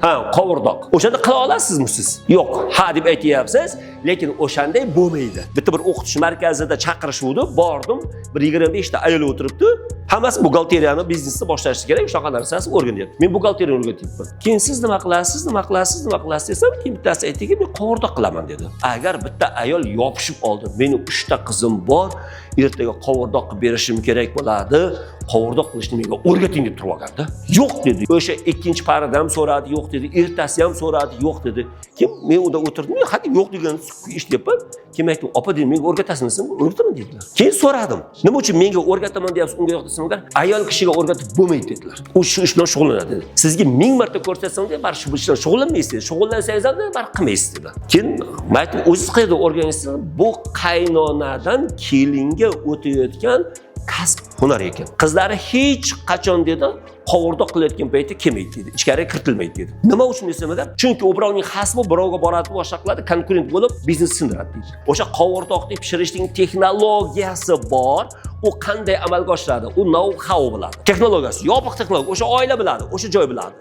Ha, qovurdoq. O'shanda qila olasizmi siz? Yo'q, ha deb aytyapsiz, lekin o'shanday bo'lmaydi. Bitta bir o'qitish markazida chaqirishuvdi, bordim, bir 25 ta ayol o'tiribdi. Hammasi buxgalteriyani biznesni boshlash kerak, shunaqa narsasi o'rganyapti. Men buxgalteriyani o'rgatyapman. Keyin siz nima qilasiz desam, keyin bittasi aytdiki, men qovurdoq qilaman dedi. Agar bitta ayol yopishib oldi, meni 3 ta qizim bor, ertaga qovurdoq qilib berishim kerak bo'ladi. Qovurdoq qilishni menga o'rgating deb turib olganda. Yo'q dedi. O'sha ikkinchi parada ham so'radi, yo'q dedi. Ertasi ham so'radi, yo'q dedi. Kim men unda o'tirdim, hadi yo'q degan eshityapman. Kim aytdi, "Opa, dedi, menga o'rgatasizmi?" "O'rgataman" dedilar. Keyin so'radim. "Nima uchun menga o'rgataman deyapsiz, unga yo'q desangiz?" "Ayol kishiga o'rgatib bo'lmaydi" dedilar. "U shu ish bilan shug'ullanadi" dedi. "Sizga 1000 marta ko'rsatsam ham bar shu ish bilan shug'ullanmaysiz. Shug'ullansangiz ham bar qilmaysiz" dedilar. Keyin men aytdim, "O'zingiz qayerda o'rganasiz?" "Bu qaynonadan kelinga o'tayotgan kasb hunar ekan. Qizlari hech qachon dedi, qovurdoq qilayotgan paytda kelmaydi dedi. Ichkariga kiritilmaydi dedi. Nima uchun desam, chunki u birovning xasbi birovga boradi, boshqa qiladi, konkurent bo'lib biznes sindiradi dedi. O'sha qovurdoqni pishirishning texnologiyasi bor. U qanday amalga oshiradi? U know-how biladi. Texnologiyasi, yopiq texnologiya, o'sha oila biladi, o'sha joy biladi.